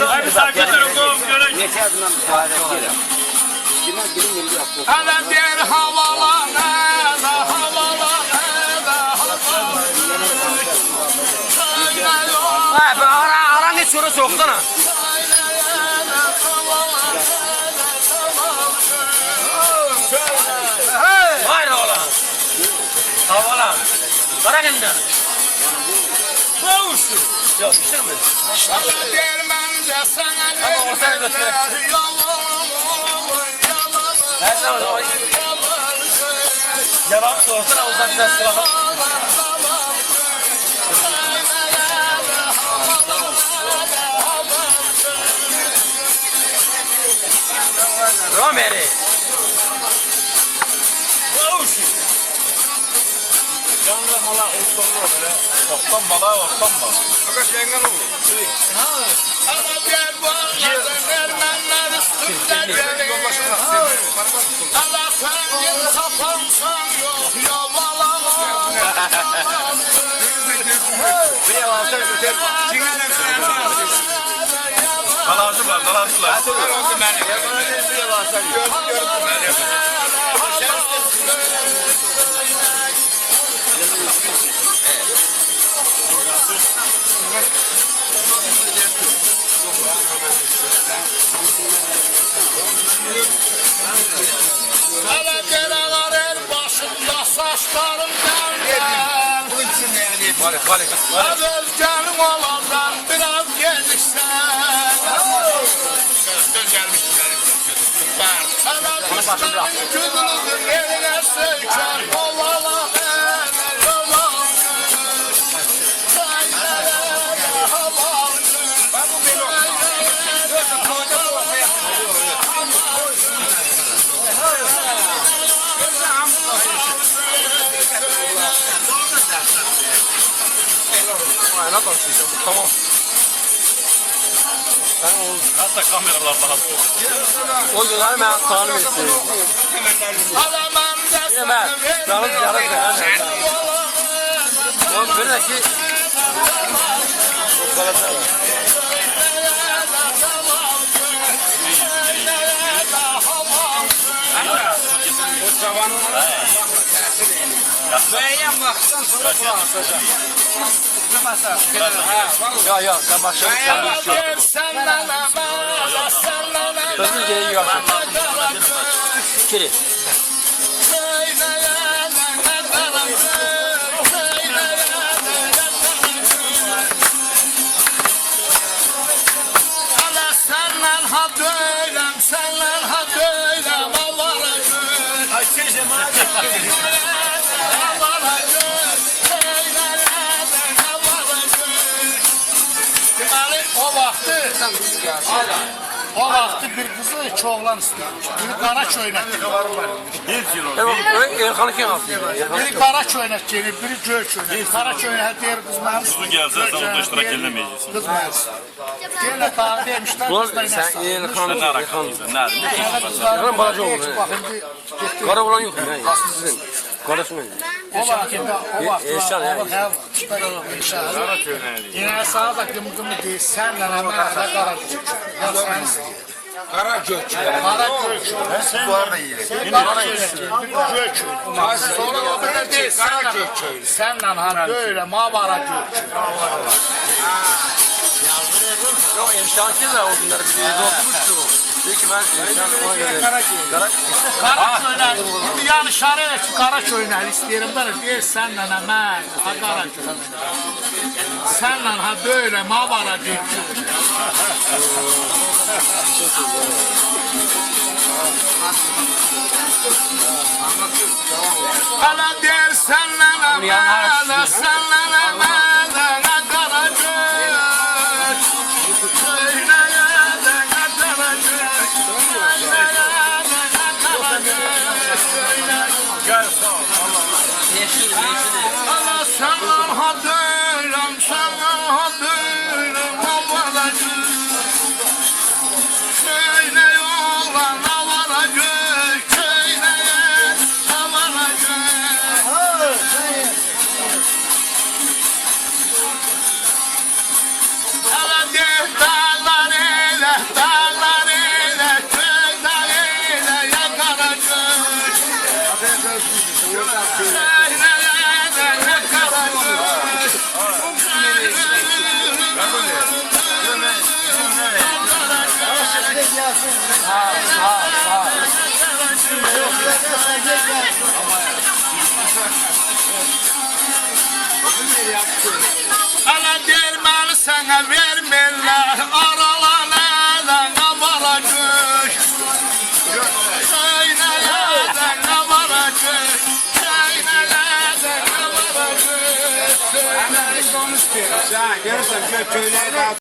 Hadi sakin olun görək. Neçə adından müsaadət edirəm. Demək bilim indi yapdı. Hələ deyir havalana da Ara ne soru soksana. Hayır oğlan. Havalan. Ara kendini. Boğuşu. Yok işte mi? Hələ deyir məncə sənə Ama ortaya götürək. Her zaman o yalan sorsana uzaktan sıra. Romeri. Canlı mala ortamda böyle. Ortam mala ortam mala. Arkadaş yengen olur. Hələ deyir bağladı ermənlər üstündə gəlir. Hələ sən gel tapansan yox yavalama. Bir yalansa götür. Dalandılar, dalandılar. Bir yalansa Hələ dərələr el başında saçlarım gəlmən. Əvvəl gəlim olandan biraz geciksən. Hələ düşmənin güdünüzün elinə söykər. Olala hələ yolanmış. Səynələrə havalmış. Aynen başlayacağım. Tamam. Hatta kameralar daha. O günler ben tanımıyorum. Hələ məndə Yemez. Yalnız yarım səni O böyle ki Müəyyən vaxtdan sonra qulaq asacaq. ya sen başla. Sözün gereği yok. Kiri. Senden ha döylem Allah'a gül. Allah'a gül. Deməli o vaxtı bir qızı iki oğlan istiyormuş. Biri qara köynək. Erkan'ı kim yaptı? Biri qara köynək gelir, biri göy köynək. Qara köynək deyir qız mənim Kuzu gelse sen onda iştirak edemeyeceksin. Qız mənim deyirlər daha demişlər. Ulan qız da sen inəsən. Erkan'ı Ne alakası? Ne? Erkan balaca oldu. Bax indi getdi. Kara olan yok. Sizin. Karası mı? O vaxtında Eşan ya. Yine sağa da gımgımı değil, senle hemen qara gök. Ya sen istəyir. Qara gök. Qara gök. Bunlar da yiyir. Sen qara gök. Sonra o qədər deyil, qara gök köylü. Senle ha böyle mavara gök. Yok Erşan kim de o günler bir yerde oturmuştu. Peki ben Erşan ona göre. Qara köynək. İndi yəni şarə ki, qara köynək istəyirəm ben. Deyir senle hemen ha qara gök. Senle ha böyle mavara gök. Hala der senle hemen, senle hemen ha qara gök. Köynəyə də ha qara gök. Köynəyə də ha qara gök. Gel sağ ol. Yeşil. Hala senle ha böyləm, senle ha böyləm mavara gök. Köynək oğlan avara gök. Köynəyə avara gök. Sen görürsen köyleri daha